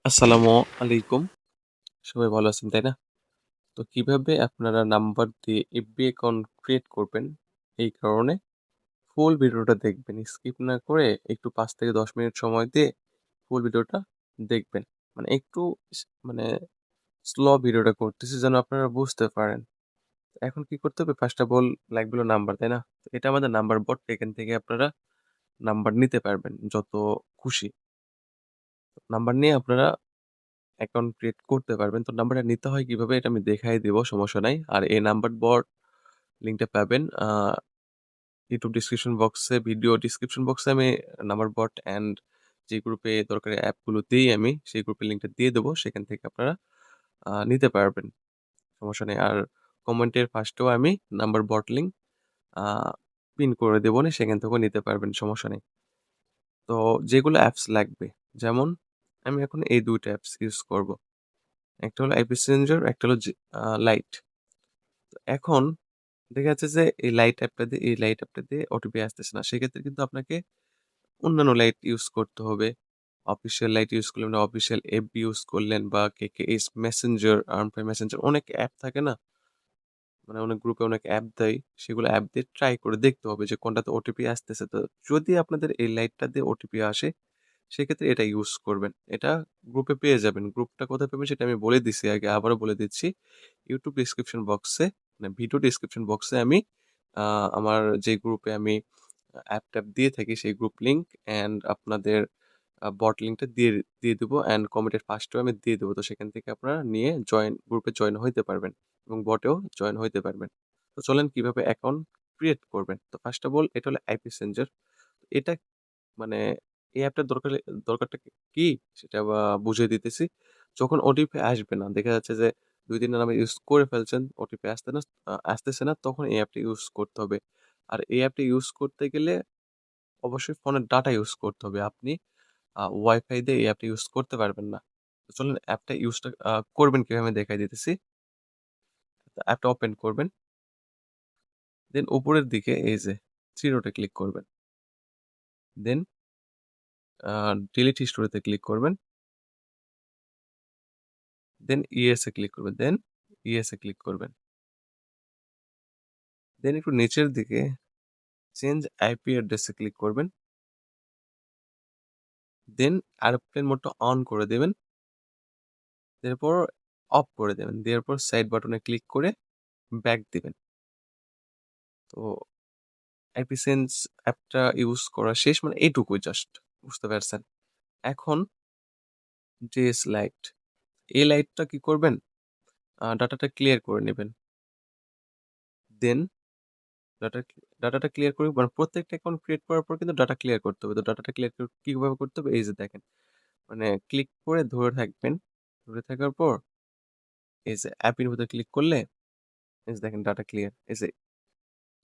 আসসালামু আলাইকুম। সবাই ভালো আছেন, তাই না? তো কিভাবে আপনারা নাম্বার দিয়ে এফবি অ্যাকাউন্ট ক্রিয়েট করবেন, এই কারণে ফুল ভিডিওটা দেখবেন। স্কিপ না করে একটু ৫ থেকে ১০ মিনিট সময় দিয়ে ফুল ভিডিওটা দেখবেন। মানে একটু মানে স্লো ভিডিওটা করতেছি যেন আপনারা বুঝতে পারেন। এখন কি করতে হবে? ফার্স্ট অফ অল লাগবে হলো নাম্বার, তাই না? তো এটা আমাদের নাম্বার বট। এখান থেকে আপনারা নাম্বার নিতে পারবেন যত খুশি। নাম্বার নিয়ে আপনারা অ্যাকাউন্ট ক্রিয়েট করতে পারবেন। তো নাম্বারটা নিতে হয় কিভাবে এটা আমি দেখাই দিব, সমস্যা নাই। আর এই নাম্বার বট লিঙ্কটা পাবেন YouTube ডিসক্রিপশন বক্সে, ভিডিও ডিসক্রিপশন বক্সে আমি নাম্বার বট অ্যান্ড যে গ্রুপে দরকারি অ্যাপগুলো দেই আমি, সেই গ্রুপের লিঙ্কটা দিয়ে দেবো। সেখান থেকে আপনারা নিতে পারবেন। সমস্যা নেই। আর কমেন্টের ফার্স্টেও আমি নাম্বার বট লিঙ্ক আ পিন করে দেবনি, সেখান থেকেও নিতে পারবেন, সমস্যা নেই। তো যেগুলো অ্যাপস লাগবে, যেমন আমি এখন এই ২ টা অ্যাপস ইউজ করব। একটা হলো অ্যাপ মেসেঞ্জার, একটা হলো লাইট। এখন দেখা যাচ্ছে যে এই লাইট অ্যাপটা দিয়ে ওটিপি আসতেছে না। সেক্ষেত্রে কিন্তু আপনাকে অন্যান্য লাইট ইউজ করতে হবে। অফিসিয়াল লাইট ইউজ করলেন, অফিসিয়াল এফবি ইউজ করলেন বা কেকেএস মেসেঞ্জার, আর্মফাই মেসেঞ্জার, অনেক অ্যাপ থাকে না? মানে অনেক গ্রুপে অনেক অ্যাপ দেয়। সেগুলো অ্যাপ দিয়ে ট্রাই করে দেখতে হবে যে কোনটাতে ওটিপি আসতেছে। তো যদি আপনাদের এই লাইটটা দিয়ে ওটিপি আসে, সেক্ষেত্রে এটা ইউজ করবেন। এটা গ্রুপে পেয়ে যাবেন। গ্রুপটা কোথায় পাবেন সেটা আমি বলে দিছি আগে, আবারও বলে দিচ্ছি। YouTube ডেসক্রিপশন বক্সে, মানে ভিডিও ডেসক্রিপশন বক্সে আমি আ আমার যে গ্রুপে আমি অ্যাপ-ট্যাপ দিয়ে থাকি সেই গ্রুপ লিংক অ্যান্ড আপনাদের বট লিঙ্কটা দিয়ে দিব অ্যান্ড কমেন্টের ফার্স্টেও আমি দিয়ে দেব। তো সেখান থেকে আপনারা নিয়ে গ্রুপে জয়েন হইতে পারবেন এবং বটেও জয়েন হইতে পারবেন। তো চলেন কিভাবে অ্যাকাউন্ট ক্রিয়েট করবেন। তো ফার্স্ট অফ অল এটা হলো আইপি সেন্সার। এটা মানে এই অ্যাপটার দরকারটা কি সেটা বুঝিয়ে দিতেছি। যখন ওটিপি আসবে না, দেখা যাচ্ছে যে ২-৩ টা নাম্বার ইউজ করে ফেলছেন, ওটিপি আসতেছে না, তখন এই অ্যাপটা ইউজ করতে হবে। আর এই অ্যাপটা ইউজ করতে গেলে অবশ্যই ফোনের ডাটা ইউজ করতে হবে। আপনি ওয়াইফাই দিয়ে এই অ্যাপটা ইউজ করতে পারবেন না। তো চলুন অ্যাপটা ইউজটা করবেন কিভাবে আমি দেখাই দিতেছি। অ্যাপটা ওপেন করবেন। দেন উপরের দিকে এই যে ৩ ডটে ক্লিক করবেন। দেন ডিলিট হিস্টোরি তে ক্লিক করবেন। দেন ইয়েস এ ক্লিক করবেন। দেন ইয়েস এ ক্লিক করবেন। দেন একটু নিচের দিকে চেঞ্জ আইপি অ্যাড্রেস এ ক্লিক করবেন। দেন এরোপ্লেন মোডটা অন করে দেবেন। এরপর অফ করে দেবেন। দেওয়ার পর সাইড বাটনে ক্লিক করে ব্যাক দিবেন। তো আইপি সেন্স অ্যাপটা ইউজ করা শেষ, মানে এইটুকুই জাস্ট। বুঝতে পারছেন? এখন ডিএস লাইট। এই লাইটটা কি করবেন? ডাটাটা ক্লিয়ার করে নিবেন। দেন ডাটা ডাটাটা ক্লিয়ার করে, মানে প্রত্যেকটা অ্যাকাউন্ট ক্রিয়েট করার পর কিন্তু ডাটা ক্লিয়ার করতে হবে। তো ডাটাটা ক্লিয়ার কিভাবে করতে হবে? এই যে দেখেন। মানে ক্লিক করে ধরে থাকবেন। ধরে থাকার পর এই যে অ্যাপের ভিতরে ক্লিক করলে এই যে দেখেন ডাটা ক্লিয়ার। এই যে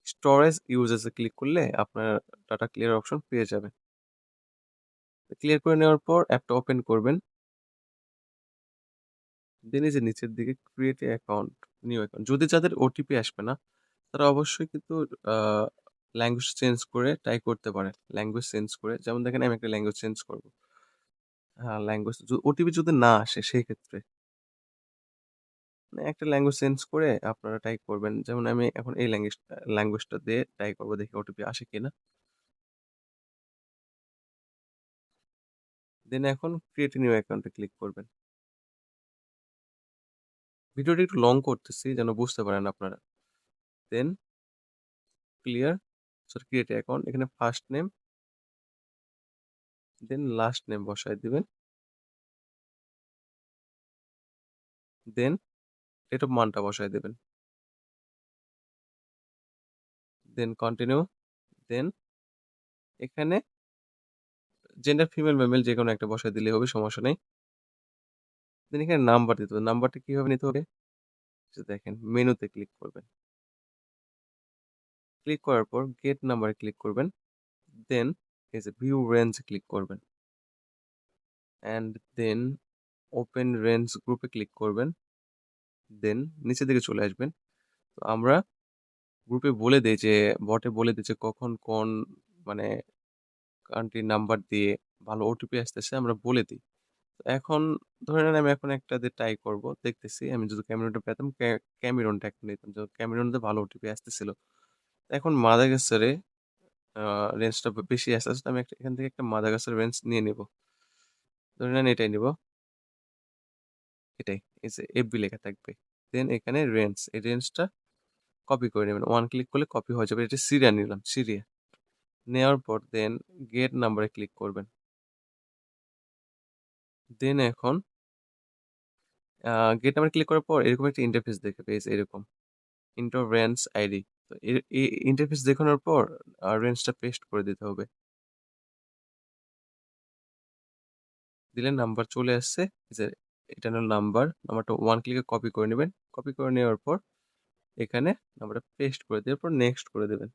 স্টোরেজ ইউজেস এ ক্লিক করলে আপনার ডাটা ক্লিয়ার অপশন পেয়ে যাবেন। ক্লিয়ার করে নেওয়ার পর অ্যাপটা ওপেন করবেন। দেন এই যে নিচের দিকে create a account, new account. যদি যাদের ওটিপি আসবে না, তারা অবশ্যই কিন্তু আ ল্যাঙ্গুয়েজ চেঞ্জ করে ট্রাই করতে পারেন। ল্যাঙ্গুয়েজ চেঞ্জ করে, যেমন দেখেন আমি একটা ল্যাঙ্গুয়েজ চেঞ্জ করব। হ্যাঁ, ল্যাঙ্গুয়েজ ওটিপি যদি না আসে সেই ক্ষেত্রে মানে একটা ল্যাঙ্গুয়েজ চেঞ্জ করে আপনারা ট্রাই করবেন। যেমন আমি এখন এই ল্যাঙ্গুয়েজটা দিয়ে ট্রাই করব, দেখি ওটিপি আসে কিনা। দেন এখন create a new account A click করবেন। ভিডিওটা একটু লং করতেছি যেন বুঝতে পারেন আপনারা। দেন ক্লিয়ার, সরি ক্রিয়েট অ্যাকাউন্ট, এখানে ফার্স্ট নেম দেন লাস্ট নেম বসায় দিবেন। দেন ডেট অফ মান্থটা বসায় দিবেন। দেন কন্টিনিউ। দেন এখানে জেন্ডার ফিমেল বা মেল যেকোনো একটা বসায় দিলেই হবে, সমস্যা নেই। দেন এখানে নাম্বার দিতে হবে। নাম্বারটা কিভাবে নিতে হবে? যে দেখেন মেনুতে ক্লিক করবেন। ক্লিক করার পর গেট নাম্বারে ক্লিক করবেন। দেন এই যে ভিউ রেঞ্জ ক্লিক করবেন। অ্যান্ড দেন ওপেন রেঞ্জ গ্রুপে ক্লিক করবেন। দেন নিচের দিকে চলে আসবেন। তো আমরা গ্রুপে বলে দেই যে বটে বলে দেই যে কখন কোন মানে কান্ট্রির নাম্বার দিয়ে ভালো ওটিপি আসতেছে আমরা বলে দিই। এখন ধরে নেন আমি এখন একটা দিয়ে ট্রাই করব। দেখতেছি আমি যদি ক্যামেরুনটা পেতাম ক্যামেরুনটা এখন নিতাম। তো ক্যামেরুনতে ভালো ওটিপি আসতেছিল। এখন মাদাগাস্কারে আ রেঞ্জটা বেশি আসে। তো আমি এখান থেকে একটা মাদাগাস্কার রেঞ্জ নিয়ে নিব। ধরে নেন এটাই নিব। এটাই। এই যে এফবি লেখা থাকবে। দেন এখানে রেঞ্জ। এই রেঞ্জটা কপি করে নেবেন। 1 ক্লিক করলে কপি হয়ে যাবে। এটা সিরিয়া নিলাম, সিরিয়া। নেওয়ার পর দেন গেট নাম্বারে ক্লিক করবেন। দেন এখন আ গেট নাম্বারে ক্লিক করার পর এরকম একটা ইন্টারফেস দেখাবে। এই যে এরকম। Inter range ID. তো এই ইন্টারফেস দেখানোর পর রেঞ্জটা পেস্ট করে দিতে হবে। দিলে নাম্বার চলে আসছে। এই যে এটা হলো নাম্বার। নাম্বারটা 1 ক্লিকে কপি করে নিবেন। কপি করে নেওয়ার পর এখানে নাম্বারটা পেস্ট করে দেওয়ার পর নেক্সট করে দিবেন।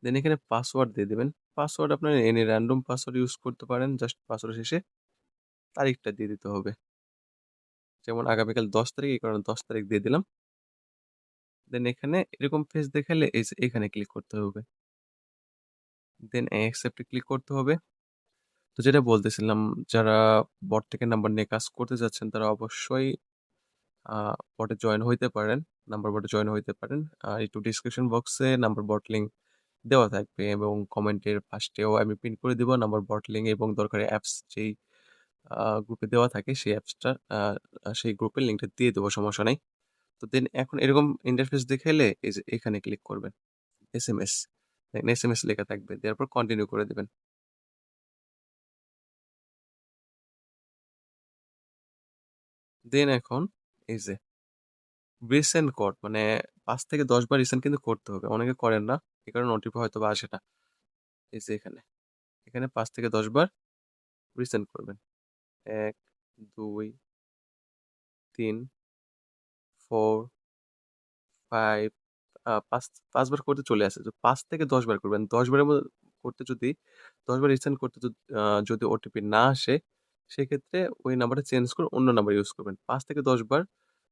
দেন এখানে পাসওয়ার্ড দিয়ে দিবেন। পাসওয়ার্ড আপনার এনি র‍্যান্ডম পাসওয়ার্ড ইউজ করতে পারেন। জাস্ট পাসওয়ার্ডের শেষে তারিখটা দিয়ে দিতে হবে। যেমন আগামীকাল ১০ তারিখ, এই কারণে ১০ তারিখ দিয়ে দিলাম। দেন এখানে এরকম পেজ দেখালে এই যে এখানে ক্লিক করতে হবে। দেন অ্যাকসেপ্ট এ ক্লিক করতে হবে। তো যেটা বলতেছিলাম, যারা বট থেকে নাম্বার নিয়ে কাজ করতে যাচ্ছেন তারা অবশ্যই আ বটে জয়েন হইতে পারেন। নাম্বার বটে জয়েন হইতে পারেন। একটু ডেসক্রিপশন বক্সে নাম্বার বট লিঙ্ক দেওয়া থাকবে এবং কমেন্টের ফার্স্টেও আমি পিন করে দিব নাম্বার বট লিঙ্ক এবং দরকারি অ্যাপস যেই গ্রুপে দেওয়া থাকে সেই অ্যাপসটা সেই গ্রুপের লিঙ্কটা দিয়ে দেবো, সমস্যা নাই। তো দেন এখন এরকম ইন্টারফেস দেখাইলে এই যে এখানে ক্লিক করবেন। এসএমএস। দেখেন এসএমএস লেখা থাকবে। দেওয়ার পর কন্টিনিউ করে দিবেন। দেন এখন এই যে রিসেন্ড কোড মানে ৫ থেকে ১০ বার রিসেন্ড কিন্তু করতে হবে। অনেকে করেন না। এ কারণে ওটিপি হয়তোবা আসে না। এই যে এখানে। এখানে ৫ থেকে ১০ বার রিসেন্ড করবেন। ১, ২, ৩, ৪, ৫ ৫ বার করতে চলে আসে। তো ৫ থেকে ১০ বার করবেন। ১০ বারের করতে যদি ১০ বার রিসেন্ড করতে যদি ওটিপি না আসে, সেক্ষেত্রে ওই নাম্বারটা চেঞ্জ করে অন্য নাম্বার ইউজ করবেন। ৫ থেকে ১০ বার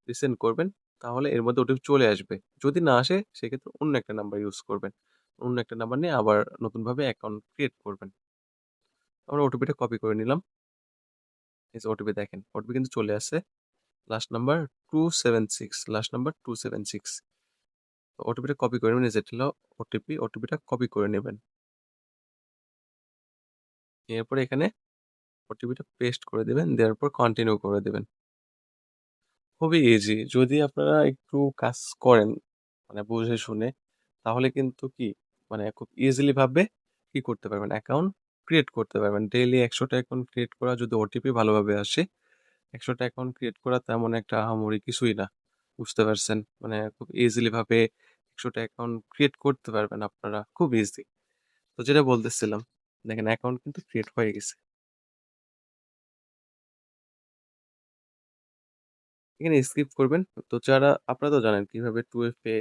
রিসেন্ড করবেন। তাহলে এর মধ্যে ওটিপি চলে আসবে। যদি না আসে সেক্ষেত্রে অন্য একটা নাম্বার ইউজ করবেন। অন্য একটা নাম্বার নিয়ে আবার নতুনভাবে অ্যাকাউন্ট ক্রিয়েট করবেন। আমরা ওটিপিটা কপি করে নিলাম। এই যে ওটিপি দেখেন। ওটিপি কিন্তু চলে আসছে। লাস্ট নাম্বার 276 লাস্ট নাম্বার 276 ওটিপিটা কপি করে নেবেন। এই যে এটা হলো ওটিপি। ওটিপিটা কপি করে নেবেন। এরপরে এখানে ওটিপিটা পেস্ট করে দিবেন। দেওয়ার পর কন্টিনিউ করে দিবেন। খুবই ইজি। যদি আপনারা একটু কাজ করেন, মানে বুঝে শুনে, তাহলে কিন্তু কি মানে খুব ইজিলি ভাবে কি করতে পারবেন? অ্যাকাউন্ট ক্রিয়েট করতে পারবেন। ডেইলি ১০০ টা অ্যাকাউন্ট ক্রিয়েট করা যদি ওটিপি ভালোভাবে আসে, ১০০ টা অ্যাকাউন্ট ক্রিয়েট করা তেমন একটা আহামরি কিছুই না। বুঝতে পারছেন? মানে খুব ইজিলি ভাবে ১০০ টা অ্যাকাউন্ট ক্রিয়েট করতে পারবেন আপনারা। খুব ইজি। তো যেটা বলতেছিলাম, দেখেন অ্যাকাউন্ট কিন্তু ক্রিয়েট হয়ে গেছে। এখানে স্কিপ করবেন। তো যারা আপনারা তো জানেন কিভাবে 2FA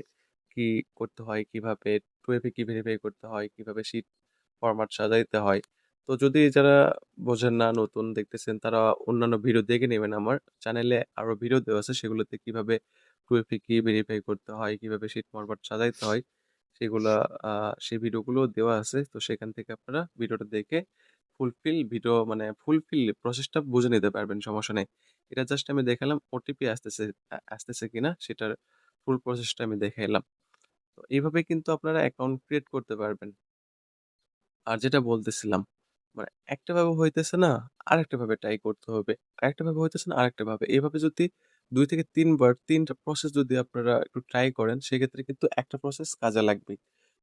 কি করতে হয়, কিভাবে 2FA কি ভেরিফাই করতে হয়, কিভাবে শিট ফরম্যাট সাজাইতে হয়। তো যদি যারা বোঝেন না, নতুন দেখতেছেন তারা অন্যান্য ভিডিও দেখে নেবেন আমার চ্যানেলে আরো ভিডিও দেওয়া আছে সেগুলোতে কিভাবে 2FA কি ভেরিফাই করতে হয়, কিভাবে শিট ফরম্যাট সাজাইতে হয় সেগুলা সেই ভিডিওগুলো দেওয়া আছে। তো সেখান থেকে আপনারা ভিডিওটা দেখে ফুলফিল প্রসেসটা বুঝে নিতে পারবেন, সমস্যা নেই। এটা জাস্ট আমি দেখালাম ওটিপি আসতেছে কিনা সেটার ফুল প্রসেসটা আমি দেখাইলাম। তো এইভাবে কিন্তু আপনারা অ্যাকাউন্ট ক্রিয়েট করতে পারবেন। আর যেটা বলতেছিলাম, মানে একটা ভাবে হইতেছে না, আরেকটা ভাবে ট্রাই করতে হবে। আরেকটা ভাবে হইতেছে না, আরেকটা ভাবে। এভাবে যদি ২ থেকে ৩ বার ৩ টা প্রসেস যদি আপনারা একটু ট্রাই করেন, সেক্ষেত্রে কিন্তু একটা প্রসেস কাজে লাগবেই।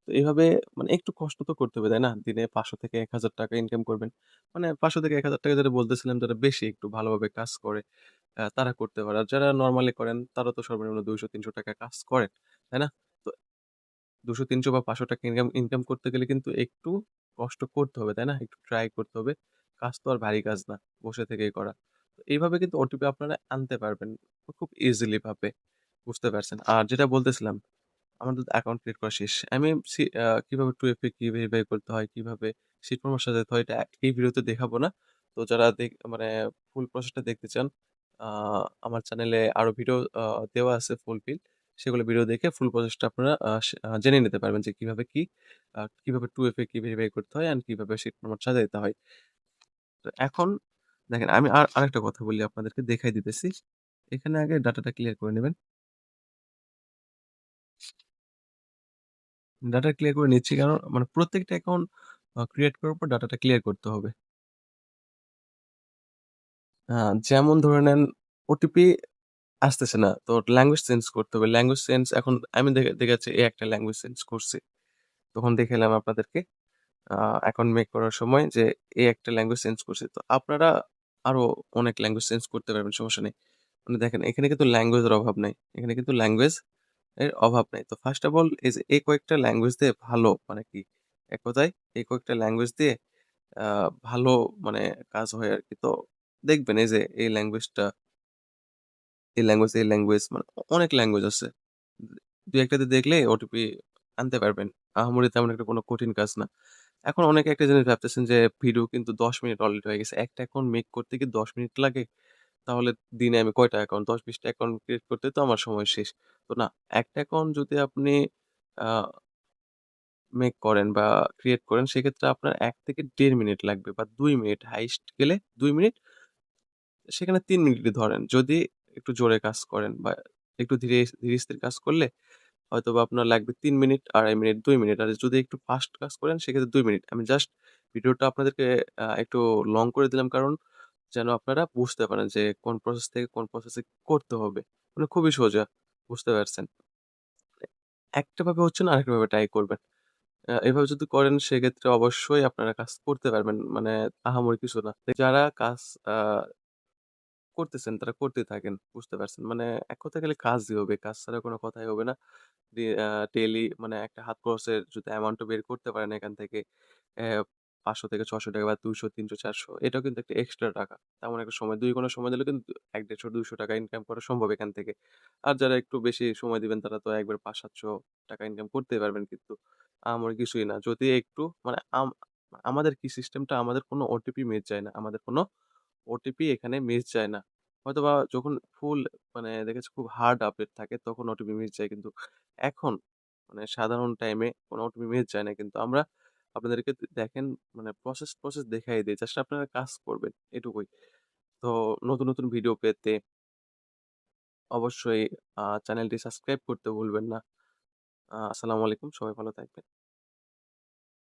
তো এভাবে মানে একটু কষ্ট তো করতে হবে, তাই না? দিনে ৳৫০০ থেকে ৳১,০০০ ইনকাম করবেন। মানে ৳৫০০ থেকে ৳১,০০০ যেটা বলতেছিলাম যারা বেশি একটু ভালোভাবে কাজ করে, তারা করতে পারে। আর যারা নরমালি করেন তারা তো সর্বনিম্ন ৳২০০-৩০০ কাজ করেন। তাই না? তো ২০০, ৩০০ বা ৳৫০০ ইনকাম ইনকাম করতে গেলে কিন্তু একটু কষ্ট করতে হবে, তাই না? একটু ট্রাই করতে হবে। কাজ তো আর ভারী কাজ না, বসে থেকেই করা। তো এইভাবে কিন্তু ওটিপি আপনারা আনতে পারবেন খুব ইজিলি ভাবে। বুঝতে পারছেন? আর যেটা বলতেছিলাম, আমার তো অ্যাকাউন্ট ক্রিয়েট করা শেষ। আমি কিভাবে 2FA কি ভেরিফাই করতে হয়, কিভাবে শিট ফরম্যাট সাজাতে হয় এটা এই ভিডিওতে দেখাবো না। তো যারা মানে ফুল প্রসেসটা দেখতে চান, আ আমার চ্যানেলে আরো ভিডিও দেওয়া আছে ফুলফিল। সেগুলো ভিডিও দেখে ফুল প্রসেসটা আপনারা জেনে নিতে পারবেন যে কিভাবে 2FA কি ভেরিফাই করতে হয় অ্যান্ড কিভাবে শিট ফরম্যাট সাজাইতে হয়। তো এখন দেখেন আমি আরেকটা কথা বলি আপনাদেরকে দেখাই দিতেছি। এখানে আগে ডাটাটা ক্লিয়ার করে নিবেন। ডাটা ক্লিয়ার করে নিচ্ছি কারণ মানে প্রত্যেকটা অ্যাকাউন্ট ক্রিয়েট করার পর ডাটাটা ক্লিয়ার করতে হবে। আ যেমন ধরে নেন ওটিপি আসতেছে না। তো ল্যাঙ্গুয়েজ চেঞ্জ করতে হবে। ল্যাঙ্গুয়েজ চেঞ্জ এখন আমি দেখাচ্ছি এই একটা ল্যাঙ্গুয়েজ চেঞ্জ করছি। তখন দেখাইলাম আপনাদেরকে আ অ্যাকাউন্ট মেক করার সময় যে এই একটা ল্যাঙ্গুয়েজ চেঞ্জ করছি। তো আপনারা আরো অনেক ল্যাঙ্গুয়েজ চেঞ্জ করতে পারবেন, সমস্যা নেই। মানে দেখেন এখানে কিন্তু ল্যাঙ্গুয়েজের অভাব নাই। এখানে কিন্তু ল্যাঙ্গুয়েজ এর অভাব নাই। তো ফার্স্ট অফ অল এই যে এই কয়েকটা ল্যাঙ্গুয়েজ দিয়ে ভালো মানে কি এক কথায় এই কয়েকটা ল্যাঙ্গুয়েজ দিয়ে আ ভালো মানে কাজ হয় আরকি। তো দেখবেন এই যে এই ল্যাঙ্গুয়েজ মানে অনেক ল্যাঙ্গুয়েজ আছে। ২-১ টা দিয়ে দেখলে ওটিপি আনতে পারবেন। আহামরি তেমন একটা কোনো কঠিন কাজ না। এখন অনেকে একটা জিনিস ভাবতেছেন যে ভিডিও কিন্তু ১০ মিনিট অলরেডি হয়ে গেছে। একটা অ্যাকাউন্ট মেক করতে কি ১০ মিনিট লাগে? তাহলে দিনে আমি কয়টা অ্যাকাউন্ট ১০-২০ টা অ্যাকাউন্ট ক্রিয়েট করতে তো আমার সময় শেষ। তো না, একটা অ্যাকাউন্ট যদি আপনি আ মেক করেন বা ক্রিয়েট করেন সেক্ষেত্রে আপনার ১ থেকে ১.৫ মিনিট লাগবে বা ২ মিনিট হাইয়েস্ট গেলে ২ মিনিট সেখানে ৩ মিনিটই ধরেন। যদি একটু জোরে কাজ করেন বা একটু ধীরে স্থির কাজ করলে হয়তোবা আপনার লাগবে ৩ মিনিট, ২.৫ মিনিট, ২ মিনিট। আর যদি একটু ফাস্ট কাজ করেন সেক্ষেত্রে ২ মিনিট। আমি জাস্ট ভিডিওটা আপনাদেরকে একটু লং করে দিলাম কারণ যেন আপনারা বুঝতে পারেন যে কোন প্রসেস থেকে কোন প্রসেসে করতে হবে। মানে খুবই সোজা। বুঝতে পারছেন? একটা ভাবে হচ্ছে না আরেকটা ভাবে ট্রাই করবেন। এভাবে যদি করেন সেক্ষেত্রে অবশ্যই আপনারা কাজ করতে পারবেন। মানে আহামরি কিছু না। যারা কাজ আ করতেছেন তারা করতে থাকেন। বুঝতে পারছেন? মানে এক কথায় গেলে কাজই হবে। কাজ ছাড়া কোনো কথাই হবে না। ডেইলি মানে একটা হাত খরচের যদি অ্যামাউন্টটা বের করতে পারেন এখান থেকে ৳৫০০ থেকে ৳৬০০ বা ৳২০০, ৳৩০০, ৳৪০০ এটাও কিন্তু একটা এক্সট্রা টাকা। তেমন একটা সময় ২ ঘন্টা সময় দিলে কিন্তু ৳১, ৳১৫০, ৳২০০ ইনকাম করা সম্ভব এখান থেকে। আর যারা একটু বেশি সময় দিবেন তারা তো একবারে ৳৫০০, ৳৭০০ ইনকাম করতেই পারবেন কিন্তু। আহামরি কিছুই না। যদি একটু মানে আমাদের কি সিস্টেমটা আমাদের কোনো ওটিপি মিস যায় না। আমাদের কোনো ওটিপি এখানে মিস যায় না। হয়তোবা যখন ফুল মানে দেখেছি খুব হার্ড আপডেট থাকে তখন ওটিপি মিস যায়। কিন্তু এখন মানে সাধারণ টাইমে কোনো ওটিপি মিস যায় না। কিন্তু আমরা আপনাদেরকে দেখেন মানে প্রসেস দেখাই দেই। জাস্ট আপনারা কাজ করবেন এটুকুই। তো নতুন ভিডিও পেতে অবশ্যই চ্যানেলটি সাবস্ক্রাইব করতে ভুলবেন না। আসসালামু আলাইকুম। সবাই ভালো থাকবেন।